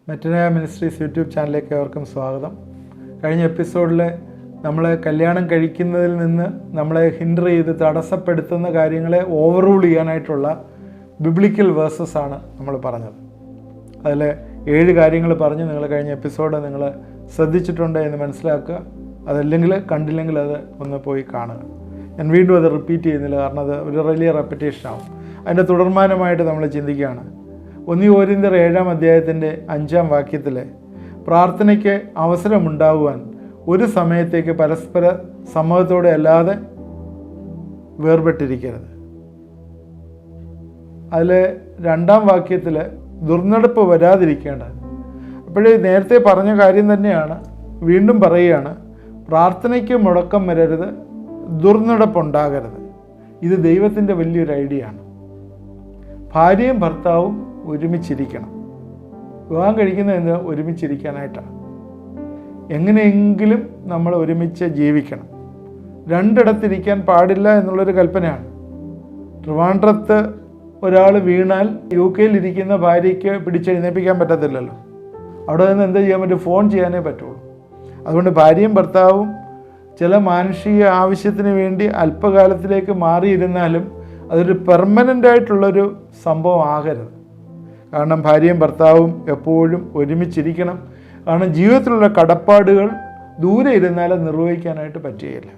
മെറ്റനയ ministries YouTube ചാനലിലേക്ക് ഏവർക്കും സ്വാഗതം. കഴിഞ്ഞ എപ്പിസോഡിൽ നമ്മൾ കല്യാണം കഴിക്കുന്നതിൽ നിന്ന് നമ്മളെ ഹിൻഡർ ചെയ്ത് തടസ്സപ്പെടുത്തുന്ന കാര്യങ്ങളെ ഓവർറൂൾ ചെയ്യാനായിട്ടുള്ള ബിബ്ലിക്കൽ വേഴ്സസ് ആണ് നമ്മൾ പറഞ്ഞത്. അതിൽ 7 കാര്യങ്ങൾ പറഞ്ഞ് നിങ്ങൾ കഴിഞ്ഞ എപ്പിസോഡ് നിങ്ങൾ ശ്രദ്ധിച്ചിട്ടുണ്ട് എന്ന് മനസ്സിലാക്കുക. അതല്ലെങ്കിൽ കണ്ടില്ലെങ്കിൽ അത് ഒന്ന് പോയി കാണുക. ഞാൻ വീണ്ടും അത് റിപ്പീറ്റ് ചെയ്യുന്നില്ല, കാരണം അത് ഒരു വലിയ റെപ്പറ്റേഷൻ ആവും. അതിൻ്റെ തുടർമാനമായിട്ട് നമ്മൾ ചിന്തിക്കുകയാണ്. 1 കൊരിന്ത്യർ 7-ാം അധ്യായത്തിൻ്റെ 5-ാം വാക്യത്തിൽ പ്രാർത്ഥനയ്ക്ക് അവസരമുണ്ടാകുവാൻ ഒരു സമയത്തേക്ക് പരസ്പര സമ്മതത്തോടെ അല്ലാതെ വേർപെട്ടിരിക്കരുത്. അതിൽ 2-ാം വാക്യത്തിൽ ദുർനടപ്പ് വരാതിരിക്കേണ്ടത്. അപ്പോഴേ നേരത്തെ പറഞ്ഞ കാര്യം തന്നെയാണ് വീണ്ടും പറയുകയാണ്. പ്രാർത്ഥനയ്ക്ക് മുടക്കം വരരുത്, ദുർനടപ്പുണ്ടാകരുത്. ഇത് ദൈവത്തിൻ്റെ വലിയൊരു ഐഡിയ ആണ്. ഭാര്യയും ഭർത്താവും ഒരുമിച്ചിരിക്കണം. വിവാഹം കഴിക്കുന്നത് ഒരുമിച്ചിരിക്കാനായിട്ടാണ്. എങ്ങനെയെങ്കിലും നമ്മൾ ഒരുമിച്ച് ജീവിക്കണം. 2 ഇടത്തിരിക്കാൻ പാടില്ല എന്നുള്ളൊരു കൽപ്പനയാണ്. ട്രിവാൻഡ്രത്ത് ഒരാൾ വീണാൽ UK ഇരിക്കുന്ന ഭാര്യയ്ക്ക് പിടിച്ചെഴുന്നേൽപ്പിക്കാൻ പറ്റത്തില്ലല്ലോ. അവിടെ നിന്ന് എന്താ ചെയ്യാൻ പറ്റും? ഫോൺ ചെയ്യാനേ പറ്റുള്ളൂ. അതുകൊണ്ട് ഭാര്യയും ഭർത്താവും ചില മാനുഷിക ആവശ്യത്തിന് വേണ്ടി അല്പകാലത്തിലേക്ക് മാറിയിരുന്നാലും അതൊരു പെർമനൻ്റ് ആയിട്ടുള്ളൊരു സംഭവം ആകരുത്. കാരണം ഭാര്യയും ഭർത്താവും എപ്പോഴും ഒരുമിച്ചിരിക്കണം. കാരണം ജീവിതത്തിലുള്ള കടപ്പാടുകൾ ദൂരെ ഇരുന്നാലും നിർവഹിക്കാനായിട്ട് പറ്റുകയില്ല.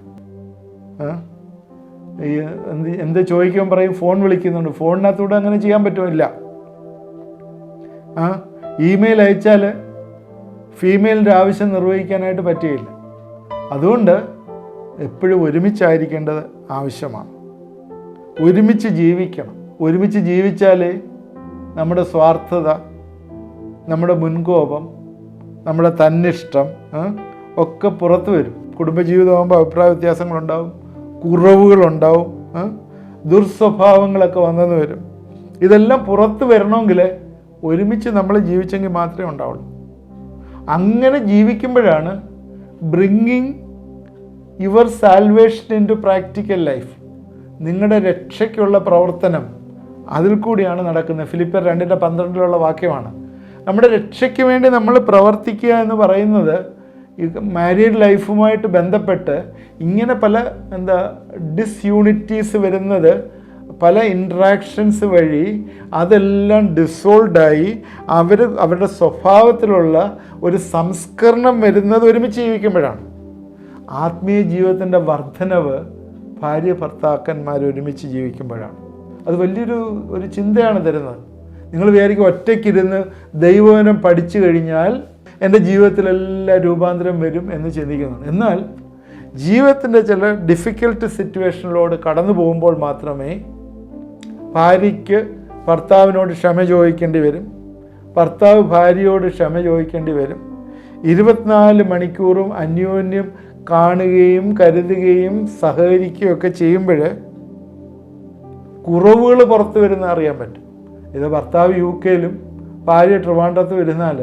എന്ത് ചോദിക്കുമ്പോൾ പറയും ഫോൺ വിളിക്കുന്നുണ്ട്. ഫോണിനകത്തൂടെ അങ്ങനെ ചെയ്യാൻ പറ്റുമില്ല. ഇമെയിൽ അയച്ചാൽ ഫീമെയിലിൻ്റെ ആവശ്യം നിർവഹിക്കാനായിട്ട് പറ്റുകയില്ല. അതുകൊണ്ട് എപ്പോഴും ഒരുമിച്ചായിരിക്കേണ്ടത് ആവശ്യമാണ്. ഒരുമിച്ച് ജീവിക്കണം. ഒരുമിച്ച് ജീവിച്ചാലേ നമ്മുടെ സ്വാർത്ഥത, നമ്മുടെ മുൻകോപം, നമ്മുടെ തന്നിഷ്ടം ഒക്കെ പുറത്തു വരും. കുടുംബജീവിതമാകുമ്പോൾ അഭിപ്രായ വ്യത്യാസങ്ങളുണ്ടാവും, കുറവുകളുണ്ടാവും, ദുർസ്വഭാവങ്ങളൊക്കെ വന്നെന്ന് വരും. ഇതെല്ലാം പുറത്ത് വരണമെങ്കിൽ ഒരുമിച്ച് നമ്മൾ ജീവിച്ചെങ്കിൽ മാത്രമേ ഉണ്ടാവുള്ളൂ. അങ്ങനെ ജീവിക്കുമ്പോഴാണ് bringing your salvation into practical life, നിങ്ങളുടെ രക്ഷയ്ക്കുള്ള പ്രവർത്തനം അതിൽ കൂടിയാണ് നടക്കുന്നത്. ഫിലിപ്പിയർ 2:12 വാക്യമാണ്. നമ്മുടെ രക്ഷയ്ക്ക് വേണ്ടി നമ്മൾ പ്രവർത്തിക്കുക എന്ന് പറയുന്നത് ഈ മാരീഡ് ലൈഫുമായിട്ട് ബന്ധപ്പെട്ട് ഇങ്ങനെ പല ഡിസ്യൂണിറ്റീസ് വരുന്നത്, പല ഇൻട്രാക്ഷൻസ് വഴി അതെല്ലാം ഡിസോൾഡായി അവരുടെ സ്വഭാവത്തിലുള്ള ഒരു സംസ്കരണം വരുന്നത് ഒരുമിച്ച് ജീവിക്കുമ്പോഴാണ്. ആത്മീയ ജീവിതത്തിൻ്റെ വർധനവ് ഭാര്യ ഭർത്താക്കന്മാർ ഒരുമിച്ച് ജീവിക്കുമ്പോഴാണ്. അത് വലിയൊരു ചിന്തയാണ് തരുന്നത്. നിങ്ങൾ വിചാരിക്കും ഒറ്റയ്ക്കിരുന്ന് ദൈവവചനം പഠിച്ചു കഴിഞ്ഞാൽ എൻ്റെ ജീവിതത്തിലെല്ലാം രൂപാന്തരം വരും എന്ന് ചിന്തിക്കുന്നു. എന്നാൽ ജീവിതത്തിൻ്റെ ചില ഡിഫിക്കൽട്ട് സിറ്റുവേഷനിലൂടെ കടന്നു പോകുമ്പോൾ മാത്രമേ ഭാര്യയ്ക്ക് ഭർത്താവിനോട് ക്ഷമ ചോദിക്കേണ്ടി വരും, ഭർത്താവ് ഭാര്യയോട് ക്ഷമ ചോദിക്കേണ്ടി വരും. 24 മണിക്കൂറും അന്യോന്യം കാണുകയും കരുതുകയും സഹകരിക്കുകയും ഒക്കെ ചെയ്യുമ്പോൾ കുറവുകൾ പുറത്ത് വരുന്ന അറിയാൻ പറ്റും. ഇത് ഭർത്താവ് UK ഭാര്യ ട്രിവാൻഡ്രത്ത് വരുന്നാൽ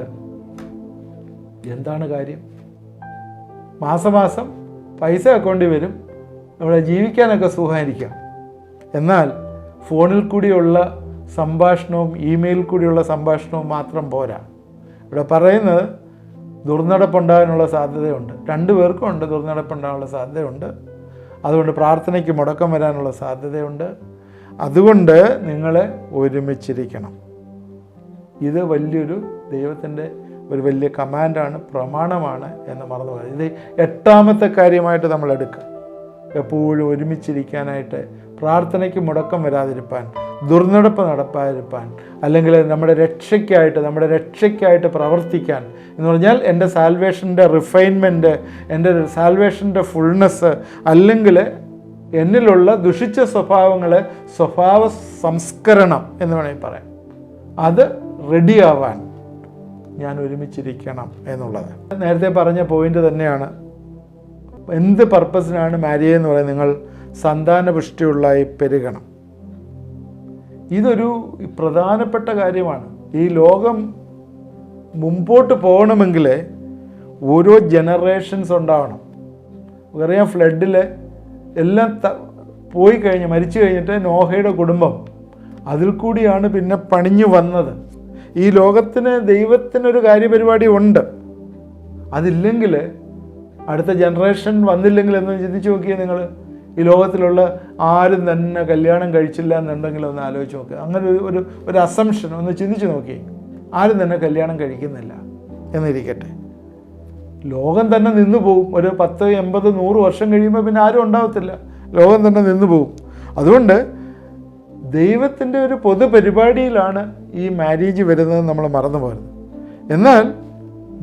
എന്താണ് കാര്യം? മാസം പൈസ അക്കൗണ്ടിൽ വരും, ഇവിടെ ജീവിക്കാനൊക്കെ സുഖമായിരിക്കാം. എന്നാൽ ഫോണിൽ കൂടിയുള്ള സംഭാഷണവും ഇമെയിൽ കൂടിയുള്ള സംഭാഷണവും മാത്രം പോരാ. ഇവിടെ പറയുന്നത് ദുർനടപ്പുണ്ടാകാനുള്ള സാധ്യതയുണ്ട്. 2 പേർക്കും ഉണ്ട്, ദുർനടപ്പുണ്ടാകാനുള്ള സാധ്യതയുണ്ട്. അതുകൊണ്ട് പ്രാർത്ഥനയ്ക്ക് മുടക്കം വരാനുള്ള സാധ്യതയുണ്ട്. അതുകൊണ്ട് നിങ്ങൾ ഒരുമിച്ചിരിക്കണം. ഇത് വലിയൊരു ദൈവത്തിൻ്റെ ഒരു വലിയ കമാൻഡാണ്, പ്രമാണമാണ് എന്ന് മറന്നു പോയത്. ഇത് 8ാമത്തെ കാര്യമായിട്ട് നമ്മൾ എടുക്കുക. എപ്പോഴും ഒരുമിച്ചിരിക്കാനായിട്ട്, പ്രാർത്ഥനയ്ക്ക് മുടക്കം വരാതിരിപ്പാൻ, ദുർനടപ്പ് നടപ്പാതിരിപ്പാൻ, അല്ലെങ്കിൽ നമ്മുടെ രക്ഷയ്ക്കായിട്ട് പ്രവർത്തിക്കാൻ എന്ന് പറഞ്ഞാൽ എൻ്റെ സാൽവേഷൻ്റെ റിഫൈൻമെൻറ്റ്, എൻ്റെ സാൽവേഷൻ്റെ ഫുൾനെസ്, അല്ലെങ്കിൽ എന്നിലുള്ള ദുഷിച്ച സ്വഭാവ സംസ്കരണം എന്ന് വേണമെങ്കിൽ പറയാം. അത് റെഡിയാവാൻ ഞാൻ ഒരുമിച്ചിരിക്കണം എന്നുള്ളത് നേരത്തെ പറഞ്ഞ പോയിന്റ് തന്നെയാണ്. എന്ത് പർപ്പസിനാണ് മാരിയ എന്ന് പറയുന്നത്? നിങ്ങൾ സന്താനപുഷ്ടിയുള്ളായി പെരുകണം. ഇതൊരു പ്രധാനപ്പെട്ട കാര്യമാണ്. ഈ ലോകം മുമ്പോട്ട് പോകണമെങ്കിൽ ഓരോ ജനറേഷൻസ് ഉണ്ടാവണം. അറിയാം, ഫ്ലഡിൽ എല്ലാം പോയി മരിച്ചു കഴിഞ്ഞിട്ട് നോഹയുടെ കുടുംബം അതിൽ കൂടിയാണ് പിന്നെ പണിഞ്ഞു വന്നത്. ഈ ലോകത്തിന് ദൈവത്തിനൊരു കാര്യപരിപാടി ഉണ്ട്. അതില്ലെങ്കിൽ അടുത്ത ജനറേഷൻ വന്നില്ലെങ്കിൽ എന്ന് ചിന്തിച്ച് നോക്കിയാൽ നിങ്ങൾ, ഈ ലോകത്തിലുള്ള ആരും തന്നെ കല്യാണം കഴിച്ചില്ല എന്നുണ്ടെങ്കിൽ ഒന്ന് ആലോചിച്ച് നോക്കുക. അങ്ങനെ ഒരു അസംഷൻ ഒന്ന് ചിന്തിച്ച് നോക്കി. ആരും തന്നെ കല്യാണം കഴിക്കുന്നില്ല എന്നിരിക്കട്ടെ, ലോകം തന്നെ നിന്നു പോകും. ഒരു 10, 80, 100 വർഷം കഴിയുമ്പോൾ പിന്നെ ആരും ഉണ്ടാവത്തില്ല, ലോകം തന്നെ നിന്നു പോകും. അതുകൊണ്ട് ദൈവത്തിൻ്റെ ഒരു പൊതുപരിപാടിയിലാണ് ഈ മാരേജ് വരുന്നത് നമ്മൾ മറന്നു പോകരുത്. എന്നാൽ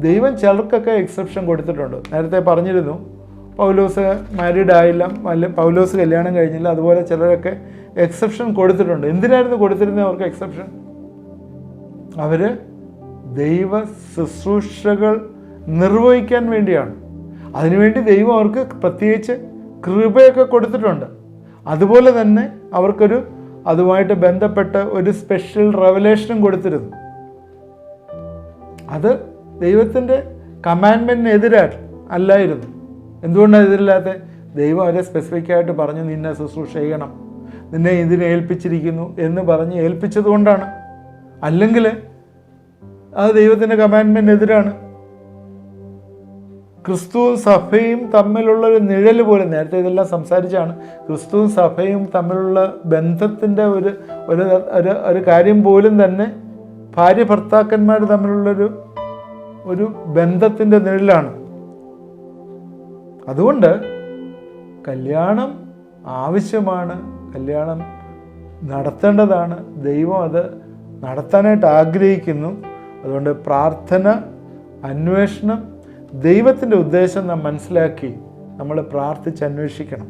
ദൈവം ചിലർക്കൊക്കെ എക്സെപ്ഷൻ കൊടുത്തിട്ടുണ്ട്. നേരത്തെ പറഞ്ഞിരുന്നു, പൗലോസ് മാരീഡ് ആയില്ല, പൗലോസ് കല്യാണം കഴിഞ്ഞില്ല. അതുപോലെ ചിലരൊക്കെ എക്സെപ്ഷൻ കൊടുത്തിട്ടുണ്ട്. എന്തിനായിരുന്നു കൊടുത്തിരുന്നത് അവർക്ക് എക്സെപ്ഷൻ? അവർ ദൈവ ശുശ്രൂഷകൾ നിർവഹിക്കാൻ വേണ്ടിയാണ്. അതിനുവേണ്ടി ദൈവം അവർക്ക് പ്രത്യേകിച്ച് കൃപയൊക്കെ കൊടുത്തിട്ടുണ്ട്. അതുപോലെ തന്നെ അവർക്കൊരു അതുമായിട്ട് ബന്ധപ്പെട്ട ഒരു സ്പെഷ്യൽ റെവലേഷനും കൊടുത്തിരുന്നു. അത് ദൈവത്തിൻ്റെ കമാൻഡ്മെൻറ്റിനെതിരായിട്ട് അല്ലായിരുന്നു. എന്തുകൊണ്ടാണ് എതിരില്ലാത്ത? ദൈവം അവരെ സ്പെസിഫിക്കായിട്ട് പറഞ്ഞു, നിന്നെ ശുശ്രൂഷ ചെയ്യണം, നിന്നെ ഇതിനെ ഏൽപ്പിച്ചിരിക്കുന്നു എന്ന് പറഞ്ഞ് ഏൽപ്പിച്ചത് കൊണ്ടാണ്. അല്ലെങ്കിൽ അത് ദൈവത്തിൻ്റെ കമാൻഡ്മെൻറ്റിനെതിരാണ്. ക്രിസ്തുവും സഭയും തമ്മിലുള്ളൊരു നിഴൽ പോലും, നേരത്തെ ഇതെല്ലാം സംസാരിച്ചാണ്, ക്രിസ്തുവും സഭയും തമ്മിലുള്ള ബന്ധത്തിൻ്റെ ഒരു കാര്യം പോലും തന്നെ ഭാര്യ ഭർത്താക്കന്മാർ തമ്മിലുള്ളൊരു ബന്ധത്തിൻ്റെ നിഴലാണ്. അതുകൊണ്ട് കല്യാണം ആവശ്യമാണ്, കല്യാണം നടത്തേണ്ടതാണ്. ദൈവം അത് നടത്താനായിട്ട് ആഗ്രഹിക്കുന്നു. അതുകൊണ്ട് പ്രാർത്ഥന, അന്വേഷണം, ദൈവത്തിൻ്റെ ഉദ്ദേശം നാം മനസ്സിലാക്കി നമ്മൾ പ്രാർത്ഥിച്ച് അന്വേഷിക്കണം.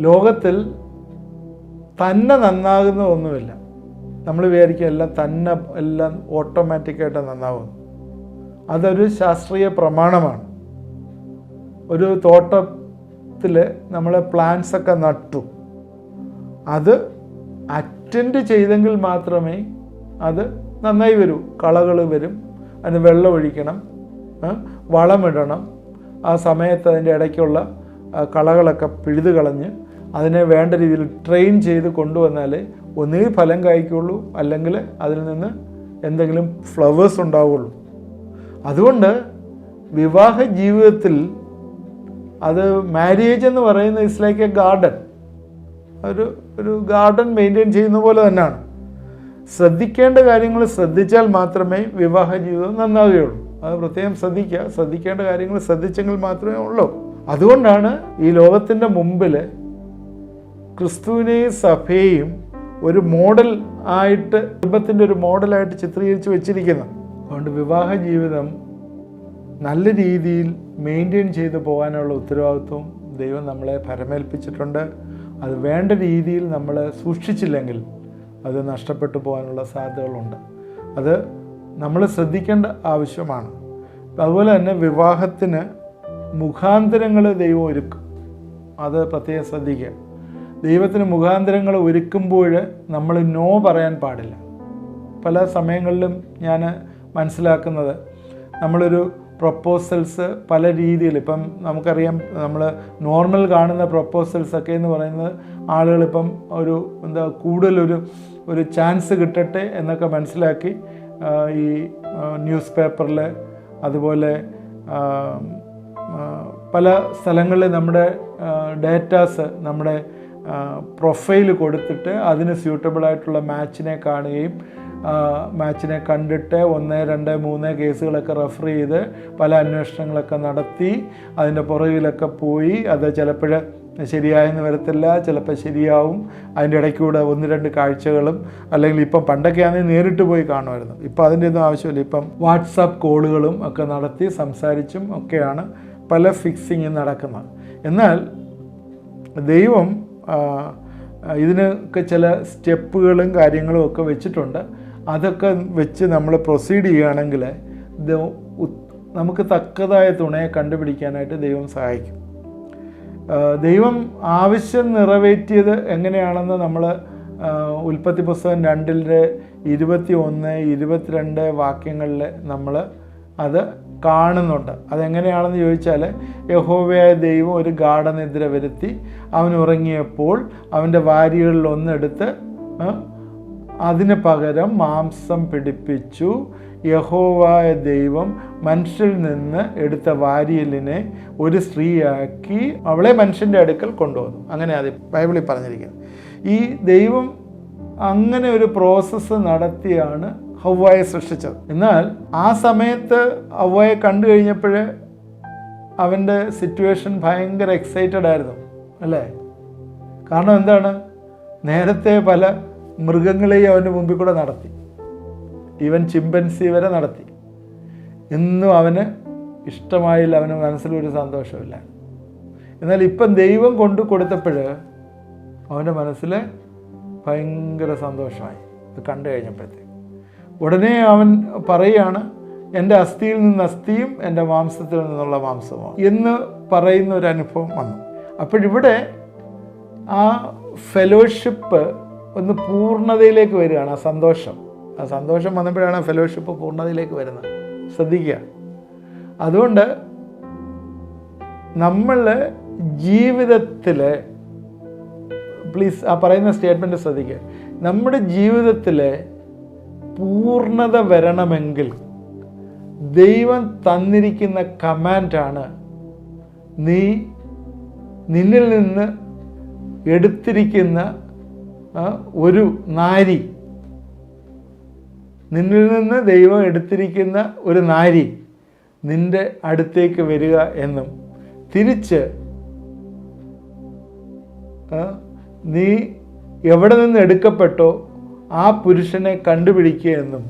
ലോകത്തിൽ തന്നെ നന്നാകുന്ന ഒന്നുമില്ല. നമ്മൾ വിചാരിക്കും എല്ലാം ഓട്ടോമാറ്റിക്കായിട്ട് നന്നാവും. അതൊരു ശാസ്ത്രീയ പ്രമാണമാണ്. ഒരു തോട്ടത്തിൽ നമ്മൾ പ്ലാന്റ്സൊക്കെ നട്ടു, അത് അറ്റൻഡ് ചെയ്തെങ്കിൽ മാത്രമേ അത് നന്നായി വരൂ. കളകൾ വരും, അതിന് വെള്ളം ഒഴിക്കണം, വളമിടണം. ആ സമയത്ത് അതിൻ്റെ ഇടയ്ക്കുള്ള കളകളൊക്കെ പിഴുത് കളഞ്ഞ് അതിനെ വേണ്ട രീതിയിൽ ട്രെയിൻ ചെയ്ത് കൊണ്ടുവന്നാലേ ഒന്നുകിൽ ഫലം കായ്ക്കുള്ളൂ, അല്ലെങ്കിൽ അതിൽ നിന്ന് എന്തെങ്കിലും ഫ്ലവേഴ്സ് ഉണ്ടാവുള്ളൂ. അതുകൊണ്ട് വിവാഹ ജീവിതത്തിൽ അത് മാരേജ് എന്ന് പറയുന്നത് ഇറ്റ്സ് ലൈക്ക് എ ഗാർഡൻ. ഒരു ഗാർഡൻ മെയിൻറ്റെയിൻ ചെയ്യുന്ന പോലെ തന്നെയാണ്. ശ്രദ്ധിക്കേണ്ട കാര്യങ്ങൾ ശ്രദ്ധിച്ചാൽ മാത്രമേ വിവാഹ ജീവിതം നന്നാവുകയുള്ളൂ. അത് പ്രത്യേകം ശ്രദ്ധിക്കേണ്ട കാര്യങ്ങൾ ശ്രദ്ധിച്ചെങ്കിൽ മാത്രമേ ഉള്ളൂ. അതുകൊണ്ടാണ് ഈ ലോകത്തിൻ്റെ മുമ്പിൽ ക്രിസ്തുവിനെയും സഭയെയും ഒരു മോഡൽ ആയിട്ട്, കുടുംബത്തിൻ്റെ ഒരു മോഡലായിട്ട് ചിത്രീകരിച്ച് വെച്ചിരിക്കുന്നത്. അതുകൊണ്ട് വിവാഹ ജീവിതം നല്ല രീതിയിൽ മെയിൻറ്റെയിൻ ചെയ്തു പോകാനുള്ള ഉത്തരവാദിത്വം ദൈവം നമ്മളെ ഭരമേൽപ്പിച്ചിട്ടുണ്ട്. അത് വേണ്ട രീതിയിൽ നമ്മൾ സൂക്ഷിച്ചില്ലെങ്കിൽ അത് നഷ്ടപ്പെട്ടു പോകാനുള്ള സാധ്യതകളുണ്ട്. അത് നമ്മൾ ശ്രദ്ധിക്കേണ്ട ആവശ്യമാണ്. അതുപോലെ തന്നെ വിവാഹത്തിന് മുഖാന്തരങ്ങൾ ദൈവം ഒരുക്കും. അത് പ്രത്യേകം ശ്രദ്ധിക്കുക. ദൈവത്തിന് മുഖാന്തരങ്ങൾ ഒരുക്കുമ്പോൾ നമ്മൾ നോ പറയാൻ പാടില്ല. പല സമയങ്ങളിലും ഞാൻ മനസ്സിലാക്കുന്നത്, നമ്മളൊരു പ്രൊപ്പോസൽസ് പല രീതിയിൽ, ഇപ്പം നമുക്കറിയാം, നമ്മൾ നോർമൽ കാണുന്ന പ്രൊപ്പോസൽസൊക്കെ എന്ന് പറയുന്നത് ആളുകളിപ്പം കൂടുതലൊരു ചാൻസ് കിട്ടട്ടെ എന്നൊക്കെ മനസ്സിലാക്കി ഈ ന്യൂസ് പേപ്പറിൽ, അതുപോലെ പല സ്ഥലങ്ങളിൽ നമ്മുടെ ഡേറ്റാസ്, നമ്മുടെ പ്രൊഫൈൽ കൊടുത്തിട്ട് അതിന് സ്യൂട്ടബിളായിട്ടുള്ള മാച്ചിനെ കാണുകയും മാച്ചിനെ കണ്ടിട്ട് 1, 2, 3 കേസുകളൊക്കെ റെഫർ ചെയ്ത് പല അന്വേഷണങ്ങളൊക്കെ നടത്തി അതിൻ്റെ പുറകിലൊക്കെ പോയി, അത് ചിലപ്പോൾ ശരിയായെന്ന് വരത്തില്ല, ചിലപ്പോൾ ശരിയാവും. അതിൻ്റെ ഇടയ്ക്കൂടെ 1-2 കാഴ്ചകളും, അല്ലെങ്കിൽ ഇപ്പം പണ്ടൊക്കെയാണെങ്കിൽ നേരിട്ട് പോയി കാണുമായിരുന്നു. ഇപ്പം അതിൻ്റെ ഒന്നും ആവശ്യമില്ല. ഇപ്പം വാട്സാപ്പ് കോളുകളും ഒക്കെ നടത്തി സംസാരിച്ചും ഒക്കെയാണ് പല ഫിക്സിങ് നടക്കുന്നത്. എന്നാൽ ദൈവം ഇതിനൊക്കെ ചില സ്റ്റെപ്പുകളും കാര്യങ്ങളും ഒക്കെ വെച്ചിട്ടുണ്ട്. അതൊക്കെ വെച്ച് നമ്മൾ പ്രൊസീഡ് ചെയ്യുകയാണെങ്കിൽ നമുക്ക് തക്കതായ തുണയെ കണ്ടുപിടിക്കാനായിട്ട് ദൈവം സഹായിക്കും. ദൈവം ആവശ്യം നിറവേറ്റിയത് എങ്ങനെയാണെന്ന് നമ്മൾ ഉൽപ്പത്തി പുസ്തകം 2:21, 22 വാക്യങ്ങളിൽ നമ്മൾ അത് കാണുന്നുണ്ട്. അതെങ്ങനെയാണെന്ന് ചോദിച്ചാൽ, യഹോവയായ ദൈവം ഒരു ഗാഢനിദ്ര വരുത്തി അവൻ ഉറങ്ങിയപ്പോൾ അവൻ്റെ വാരികളിൽ ഒന്നെടുത്ത് അതിന് പകരം മാംസം പിടിപ്പിച്ചു. യഹോവയായ ദൈവം മനുഷ്യരിൽ നിന്ന് എടുത്ത വാരിയലിനെ ഒരു സ്ത്രീയാക്കി അവളെ മനുഷ്യൻ്റെ അടുക്കൽ കൊണ്ടുവന്നു. അങ്ങനെ അത് ബൈബിളിൽ പറഞ്ഞിരിക്കുന്നത്. ഈ ദൈവം അങ്ങനെ ഒരു പ്രോസസ്സ് നടത്തിയാണ് ഹവ്വയെ സൃഷ്ടിച്ചത്. എന്നാൽ ആ സമയത്ത് ഹവ്വയെ കണ്ടു കഴിഞ്ഞപ്പോൾ അവൻ്റെ സിറ്റുവേഷൻ ഭയങ്കര എക്സൈറ്റഡ് ആയിരുന്നു, അല്ലേ? കാരണം എന്താണ്? നേരത്തെ പല മൃഗങ്ങളെയും അവൻ്റെ മുമ്പിൽ കൂടെ നടത്തി, ഈവൻ ചിമ്പൻസി വരെ നടത്തി. ഇന്നും അവന് ഇഷ്ടമായില്ല, അവന് മനസ്സിലൊരു സന്തോഷമില്ല. എന്നാൽ ഇപ്പം ദൈവം കൊണ്ടു കൊടുത്തപ്പോൾ അവൻ്റെ മനസ്സിൽ ഭയങ്കര സന്തോഷമായി ഇത് കണ്ടു കഴിഞ്ഞപ്പോഴത്തേക്ക്. ഉടനെ അവൻ പറയുകയാണ്, എൻ്റെ അസ്ഥിയിൽ നിന്ന് അസ്ഥിയും എൻ്റെ മാംസത്തിൽ നിന്നുള്ള മാംസവും എന്ന് പറയുന്ന ഒരു അനുഭവം വന്നു. അപ്പോഴിവിടെ ആ ഫെലോഷിപ്പ് ഒന്ന് പൂർണ്ണതയിലേക്ക് വരികയാണ്. ആ സന്തോഷം വന്നപ്പോഴാണ് ഫെലോഷിപ്പ് പൂർണ്ണതയിലേക്ക് വരുന്നത്. ശ്രദ്ധിക്കുക. അതുകൊണ്ട് നമ്മൾ ജീവിതത്തിൽ, പ്ലീസ് ആ പറയുന്ന സ്റ്റേറ്റ്മെൻറ്റ് ശ്രദ്ധിക്കുക, നമ്മുടെ ജീവിതത്തിൽ പൂർണ്ണത വരണമെങ്കിൽ ദൈവം തന്നിരിക്കുന്ന കമാൻഡാണ്, നിന്നിൽ നിന്ന് എടുത്തിരിക്കുന്ന ഒരു നാരി, നിന്നിൽ നിന്ന് ദൈവം എടുത്തിരിക്കുന്ന ഒരു നാരി നിൻ്റെ അടുത്തേക്ക് വരിക എന്നും, തിരിച്ച് നീ എവിടെ നിന്ന് എടുക്കപ്പെട്ടോ ആ പുരുഷനെ കണ്ടുപിടിക്കുക എന്നും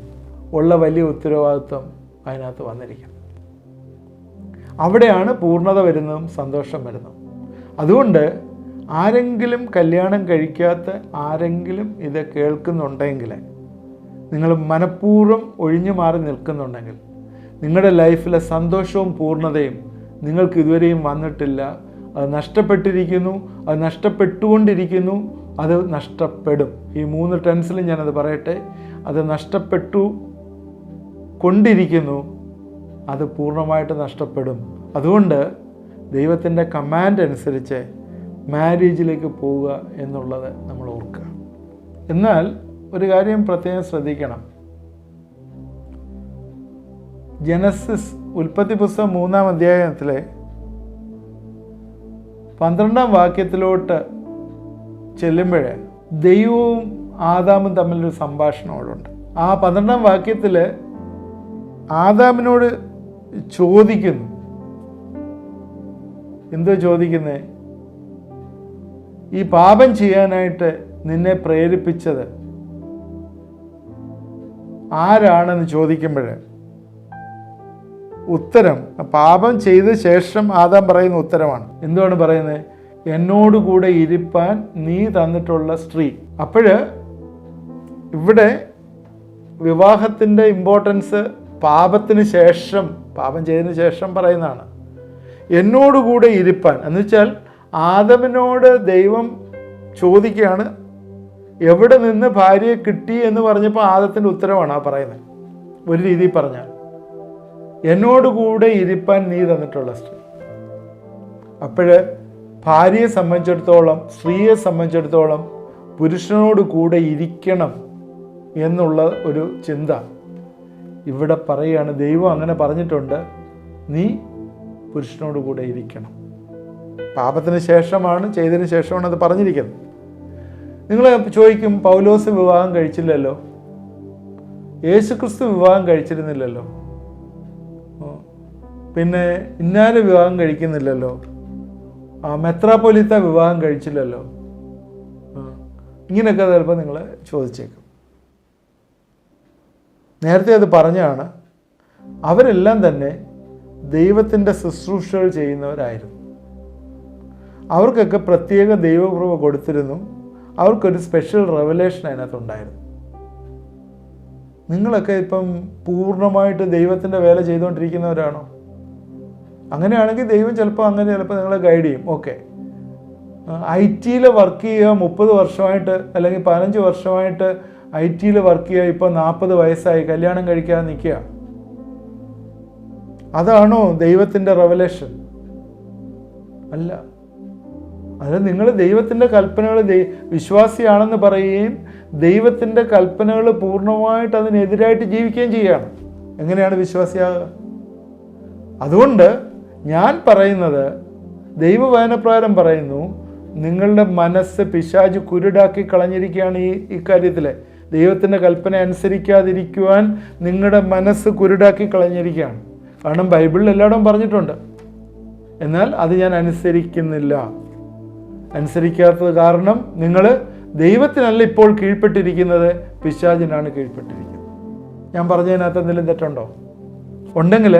ഉള്ള വലിയ ഉത്തരവാദിത്വം അതിനകത്ത് വന്നിരിക്കുന്നത്. അവിടെയാണ് പൂർണ്ണത വരുന്നതും സന്തോഷം വരുന്നതും. അതുകൊണ്ട് ആരെങ്കിലും കല്യാണം കഴിക്കാത്ത ആരെങ്കിലും ഇത് കേൾക്കുന്നുണ്ടെങ്കിൽ, നിങ്ങൾ മനഃപൂർവ്വം ഒഴിഞ്ഞു മാറി നിൽക്കുന്നുണ്ടെങ്കിൽ, നിങ്ങളുടെ ലൈഫിലെ സന്തോഷവും പൂർണ്ണതയും നിങ്ങൾക്ക് ഇതുവരെയും വന്നിട്ടില്ല. അത് നഷ്ടപ്പെട്ടിരിക്കുന്നു, അത് നഷ്ടപ്പെട്ടുകൊണ്ടിരിക്കുന്നു, അത് നഷ്ടപ്പെടും. ഈ 3 ടെൻസിലും ഞാനത് പറയട്ടെ. അത് നഷ്ടപ്പെട്ടു കൊണ്ടിരിക്കുന്നു, അത് പൂർണ്ണമായിട്ട് നഷ്ടപ്പെടും. അതുകൊണ്ട് ദൈവത്തിൻ്റെ കമാൻഡ് അനുസരിച്ച് മാരേജിലേക്ക് പോവുക എന്നുള്ളത് നമ്മൾ ഓർക്കുക. എന്നാൽ ഒരു കാര്യം പ്രത്യേകം ശ്രദ്ധിക്കണം. ജനസിസ്, ഉൽപ്പത്തി പുസ്തകം 3-ാം അധ്യായത്തിലെ 12-ാം വാക്യത്തിലോട്ട് ചെല്ലുമ്പോൾ ദൈവവും ആദാമും തമ്മിലൊരു സംഭാഷണമുണ്ട്. ആ 12-ാം വാക്യത്തിൽ ആദാമിനോട് ചോദിക്കുന്നു. എന്തോ ചോദിക്കുന്നേ? ഈ പാപം ചെയ്യാനായിട്ട് നിന്നെ പ്രേരിപ്പിച്ചത് ആരാണെന്ന് ചോദിക്കുമ്പോൾ ഉത്തരം, പാപം ചെയ്ത ശേഷം ആദാം പറയുന്ന ഉത്തരമാണ്. എന്തുവാണ് പറയുന്നത്? എന്നോടുകൂടെ ഇരിപ്പാൻ നീ തന്നിട്ടുള്ള സ്ത്രീ. ഇവിടെ വിവാഹത്തിൻ്റെ ഇമ്പോർട്ടൻസ് പാപത്തിന് ശേഷം, പാപം ചെയ്തതിന് ശേഷം പറയുന്നതാണ്. എന്നോടുകൂടെ ഇരിപ്പാൻ എന്ന് വെച്ചാൽ ആദമിനോട് ദൈവം ചോദിക്കുകയാണ്, എവിടെ നിന്ന് ഭാര്യയെ കിട്ടി എന്ന് പറഞ്ഞപ്പോൾ ആദത്തിൻ്റെ ഉത്തരവാണ് ആ പറയുന്നത്. ഒരു രീതിയിൽ പറഞ്ഞാൽ, എന്നോടുകൂടെ ഇരിപ്പാൻ നീ തന്നിട്ടുള്ള സ്ത്രീ. ഭാര്യയെ സംബന്ധിച്ചിടത്തോളം, സ്ത്രീയെ സംബന്ധിച്ചിടത്തോളം പുരുഷനോട് കൂടെ ഇരിക്കണം എന്നുള്ള ഒരു ചിന്ത ഇവിടെ പറയുകയാണ്. ദൈവം അങ്ങനെ പറഞ്ഞിട്ടുണ്ട്, നീ പുരുഷനോട് കൂടെ ഇരിക്കണം. പാപത്തിന് ശേഷമാണ്, ചെയ്തതിന് ശേഷമാണ് അത് പറഞ്ഞിരിക്കുന്നത്. നിങ്ങൾ ചോദിക്കും, പൗലോസ് വിവാഹം കഴിച്ചില്ലല്ലോ, യേശുക്രിസ്തു വിവാഹം കഴിച്ചിരുന്നില്ലല്ലോ, പിന്നെ ഇന്നാല് വിവാഹം കഴിക്കുന്നില്ലല്ലോ, മെത്രാപ്പൊലീത്ത വിവാഹം കഴിച്ചില്ലല്ലോ, ഇങ്ങനെയൊക്കെ ചിലപ്പോൾ നിങ്ങൾ ചോദിച്ചേക്കും. നേരത്തെ അത് പറഞ്ഞാണ്, അവരെല്ലാം തന്നെ ദൈവത്തിൻ്റെ ശുശ്രൂഷകൾ ചെയ്യുന്നവരായിരുന്നു. അവർക്കൊക്കെ പ്രത്യേക ദൈവകൃപ കൊടുത്തിരുന്നു. അവർക്കൊരു സ്പെഷ്യൽ റെവലേഷൻ അതിനകത്തുണ്ടായിരുന്നു. നിങ്ങളൊക്കെ ഇപ്പം പൂർണ്ണമായിട്ട് ദൈവത്തിൻ്റെ വേല ചെയ്തുകൊണ്ടിരിക്കുന്നവരാണോ? അങ്ങനെയാണെങ്കിൽ ദൈവം ചിലപ്പോൾ നിങ്ങളെ ഗൈഡ് ചെയ്യും. ഓക്കെ, IT വർക്ക് ചെയ്യുക 30 വർഷമായിട്ട് അല്ലെങ്കിൽ 15 വർഷമായിട്ട് IT വർക്ക് ചെയ്യുക, ഇപ്പോൾ 40 വയസ്സായി കല്യാണം കഴിക്കാതെ നിൽക്കുക, അതാണോ ദൈവത്തിൻ്റെ റെവലേഷൻ? അല്ല. അത് നിങ്ങൾ ദൈവത്തിൻ്റെ കൽപ്പനകൾ വിശ്വാസിയാണെന്ന് പറയുകയും ദൈവത്തിൻ്റെ കൽപ്പനകൾ പൂർണ്ണമായിട്ട് അതിനെതിരായിട്ട് ജീവിക്കുകയും ചെയ്യുകയാണ്. എങ്ങനെയാണ് വിശ്വാസിയാകുക? അതുകൊണ്ട് ഞാൻ പറയുന്നത്, ദൈവവചനപ്രകാരം പറയുന്നു, നിങ്ങളുടെ മനസ്സ് പിശാച് കുരുടാക്കി കളഞ്ഞിരിക്കുകയാണ്. ഇക്കാര്യത്തിൽ ദൈവത്തിൻ്റെ കൽപ്പന അനുസരിക്കാതിരിക്കുവാൻ നിങ്ങളുടെ മനസ്സ് കുരുടാക്കി കളഞ്ഞിരിക്കുകയാണ്. കാരണം ബൈബിളിൽ എല്ലായിടവും പറഞ്ഞിട്ടുണ്ട്. എന്നാൽ അത് ഞാൻ അനുസരിക്കുന്നില്ല. അനുസരിക്കാത്തത് കാരണം നിങ്ങൾ ദൈവത്തിനല്ല ഇപ്പോൾ കീഴ്പ്പെട്ടിരിക്കുന്നത്, പിശാചിനാണ് കീഴ്പ്പെട്ടിരിക്കുന്നത്. ഞാൻ പറഞ്ഞതിനകത്ത് എന്തെങ്കിലും തെറ്റുണ്ടോ? ഉണ്ടെങ്കിൽ,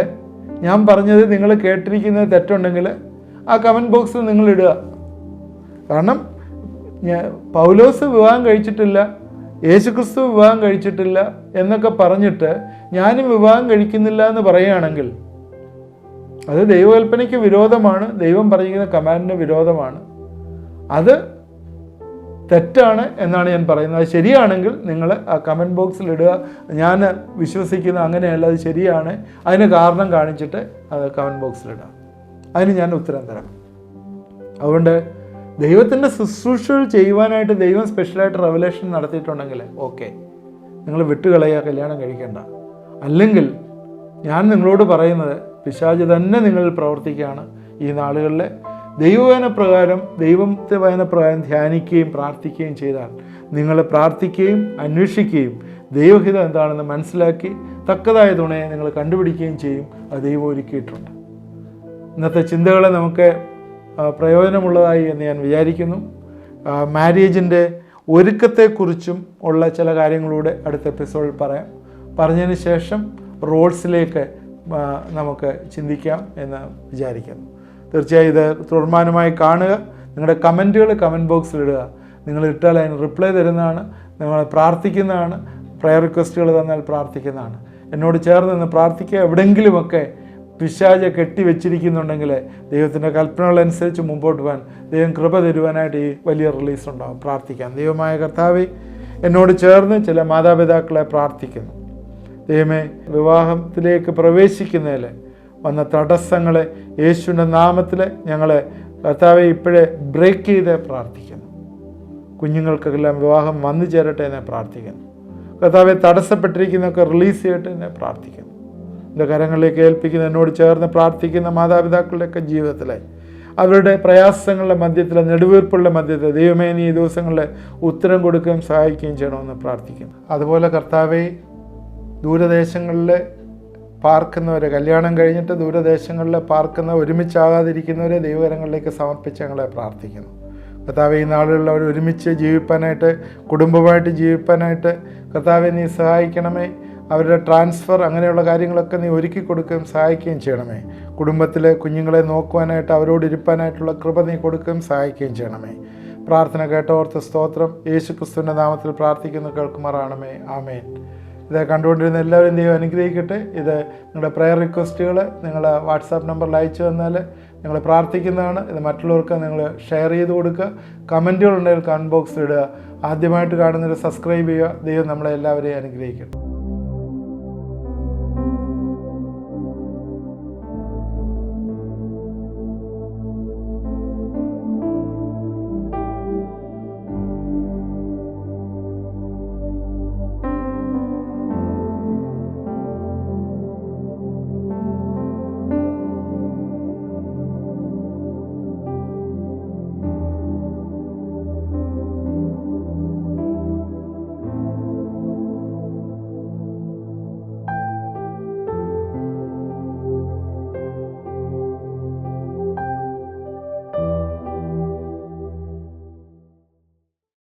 ഞാൻ പറഞ്ഞത് നിങ്ങൾ കേട്ടിരിക്കുന്നത് തെറ്റുണ്ടെങ്കിൽ ആ കമൻറ്റ് ബോക്സിൽ നിങ്ങൾ ഇടുക. കാരണം പൗലോസ് വിവാഹം കഴിച്ചിട്ടില്ല, യേശുക്രിസ്തു വിവാഹം കഴിച്ചിട്ടില്ല എന്നൊക്കെ പറഞ്ഞിട്ട് ഞാനും വിവാഹം കഴിക്കുന്നില്ല എന്ന് പറയുകയാണെങ്കിൽ അത് ദൈവകൽപ്പനയ്ക്ക് വിരോധമാണ്, ദൈവം പറഞ്ഞിരിക്കുന്ന കമാൻഡിന് വിരോധമാണ്. അത് തെറ്റാണ് എന്നാണ് ഞാൻ പറയുന്നത്. അത് ശരിയാണെങ്കിൽ നിങ്ങൾ ആ കമൻറ്റ് ബോക്സിൽ ഇടുക, ഞാൻ വിശ്വസിക്കുന്ന അങ്ങനെയല്ല, അത് ശരിയാണ്, അതിന് കാരണം കാണിച്ചിട്ട് അത് കമൻറ്റ് ബോക്സിലിടുക. അതിന് ഞാൻ ഉത്തരം തരാം. അതുകൊണ്ട് ദൈവത്തിൻ്റെ ശുശ്രൂഷകൾ ചെയ്യുവാനായിട്ട് ദൈവം സ്പെഷ്യലായിട്ട് റെവലേഷൻ നടത്തിയിട്ടുണ്ടെങ്കിൽ ഓക്കെ, നിങ്ങൾ വിട്ടുകളയുക, കല്യാണം കഴിക്കേണ്ട. അല്ലെങ്കിൽ ഞാൻ നിങ്ങളോട് പറയുന്നത്, പിശാച് തന്നെ നിങ്ങളിൽ പ്രവർത്തിക്കുകയാണ്. ഈ നാളുകളിൽ ദൈവവചന പ്രകാരം ധ്യാനിക്കുകയും പ്രാർത്ഥിക്കുകയും ചെയ്താൽ, നിങ്ങൾ പ്രാർത്ഥിക്കുകയും അന്വേഷിക്കുകയും ദൈവഹിതം എന്താണെന്ന് മനസ്സിലാക്കി തക്കതായ തുണയെ നിങ്ങൾ കണ്ടുപിടിക്കുകയും ചെയ്യും. അത് ദൈവം ഒരുക്കിയിട്ടുണ്ട്. ഇന്നത്തെ ചിന്തകളെ നമുക്ക് പ്രയോജനമുള്ളതായി എന്ന് ഞാൻ വിചാരിക്കുന്നു. മാരേജിൻ്റെ ഒരുക്കത്തെക്കുറിച്ചും ഉള്ള ചില കാര്യങ്ങളൂടെ അടുത്ത എപ്പിസോഡിൽ പറയാം. പറഞ്ഞതിന് ശേഷം റോൾസിലേക്ക് നമുക്ക് ചിന്തിക്കാം എന്ന് വിചാരിക്കുന്നു. തീർച്ചയായും ഇത് തുടർമാനമായി കാണുക. നിങ്ങളുടെ കമൻറ്റുകൾ കമൻറ്റ് ബോക്സിൽ ഇടുക. നിങ്ങൾ ഇട്ടാൽ അതിന് റിപ്ലൈ തരുന്നതാണ്. നിങ്ങൾ പ്രാർത്ഥിക്കുന്നതാണ്. പ്രയർ റിക്വസ്റ്റുകൾ തന്നാൽ പ്രാർത്ഥിക്കുന്നതാണ്. എന്നോട് ചേർന്ന് നിന്ന് പ്രാർത്ഥിക്കുക. എവിടെയെങ്കിലുമൊക്കെ പിശാച് കെട്ടിവെച്ചിരിക്കുന്നുണ്ടെങ്കിൽ ദൈവത്തിൻ്റെ കൽപ്പനകളനുസരിച്ച് മുമ്പോട്ട് പോകാൻ ദൈവം കൃപ തരുവാനായിട്ട് ഈ വലിയ റിലീസ് ഉണ്ടാകും. പ്രാർത്ഥിക്കാം. ദൈവമായ കർത്താവേ, എന്നോട് ചേർന്ന് ചില മാതാപിതാക്കളെ പ്രാർത്ഥിക്കുന്നു. ദൈവമേ, വിവാഹത്തിലേക്ക് പ്രവേശിക്കുന്നതിൽ വന്ന തടസ്സങ്ങളെ യേശുവിൻ്റെ നാമത്തിൽ ഞങ്ങളെ കർത്താവെ ഇപ്പോഴേ ബ്രേക്ക് ചെയ്ത് പ്രാർത്ഥിക്കുന്നു. കുഞ്ഞുങ്ങൾക്കെല്ലാം വിവാഹം വന്നു ചേരട്ടെ എന്ന് പ്രാർത്ഥിക്കുന്നു. കർത്താവെ, തടസ്സപ്പെട്ടിരിക്കുന്നതൊക്കെ റിലീസ് ചെയ്യട്ടെ എന്ന് പ്രാർത്ഥിക്കുന്നു. എൻ്റെ കരങ്ങളിലേക്ക് ഏൽപ്പിക്കുന്ന, എന്നോട് ചേർന്ന് പ്രാർത്ഥിക്കുന്ന മാതാപിതാക്കളുടെയൊക്കെ ജീവിതത്തിലെ അവരുടെ പ്രയാസങ്ങളുടെ മധ്യത്തിൽ, നെടുവീർപ്പുള്ള മധ്യത്തിൽ ദൈവമേ നീ ഈ ദിവസങ്ങളിൽ ഉത്തരം കൊടുക്കുകയും സഹായിക്കുകയും ചെയ്യണമെന്ന് പ്രാർത്ഥിക്കുന്നു. അതുപോലെ കർത്താവെ, ദൂരദേശങ്ങളിൽ പാർക്കുന്നവരെ, കല്യാണം കഴിഞ്ഞിട്ട് ദൂരദേശങ്ങളിൽ പാർക്കുന്ന, ഒരുമിച്ചാകാതിരിക്കുന്നവരെ ദൈവകരങ്ങളിലേക്ക് സമർപ്പിച്ച് ഞങ്ങളെ പ്രാർത്ഥിക്കുന്നു. കർത്താവെ, ഈ നാളുകളിൽ അവർ ഒരുമിച്ച് ജീവിപ്പാനായിട്ട്, കുടുംബമായിട്ട് ജീവിപ്പാനായിട്ട് കർത്താവെ നീ സഹായിക്കണമേ. അവരുടെ ട്രാൻസ്ഫർ അങ്ങനെയുള്ള കാര്യങ്ങളൊക്കെ നീ ഒരുക്കി കൊടുക്കുകയും സഹായിക്കുകയും ചെയ്യണമേ. കുടുംബത്തിലെ കുഞ്ഞുങ്ങളെ നോക്കുവാനായിട്ട്, അവരോട് ഇരിപ്പാനായിട്ടുള്ള കൃപ നീ കൊടുക്കുകയും സഹായിക്കുകയും ചെയ്യണമേ. പ്രാർത്ഥന കേട്ടോർത്ത് സ്തോത്രം. യേശു ക്രിസ്തുവിൻ്റെ നാമത്തിൽ പ്രാർത്ഥിക്കുന്നു, കേൾക്കുമാറാണമേ. ആമേൻ. ഇത് കണ്ടുകൊണ്ടിരുന്ന എല്ലാവരും ദൈവം അനുഗ്രഹിക്കട്ടെ. ഇത് നിങ്ങളുടെ പ്രയർ റിക്വസ്റ്റുകൾ നിങ്ങൾ വാട്സാപ്പ് നമ്പറിൽ അയച്ചു തന്നാൽ ഞങ്ങൾ പ്രാർത്ഥിക്കുന്നതാണ്. ഇത് മറ്റുള്ളവർക്ക് നിങ്ങൾ ഷെയർ ചെയ്ത് കൊടുക്കുക. കമൻറ്റുകളുണ്ടെങ്കിൽ കമൻറ്റ് ബോക്സിൽ ഇടുക. ആദ്യമായിട്ട് കാണുന്നവർ സബ്സ്ക്രൈബ് ചെയ്യുക. ദൈവം നമ്മളെ എല്ലാവരെയും അനുഗ്രഹിക്കട്ടെ.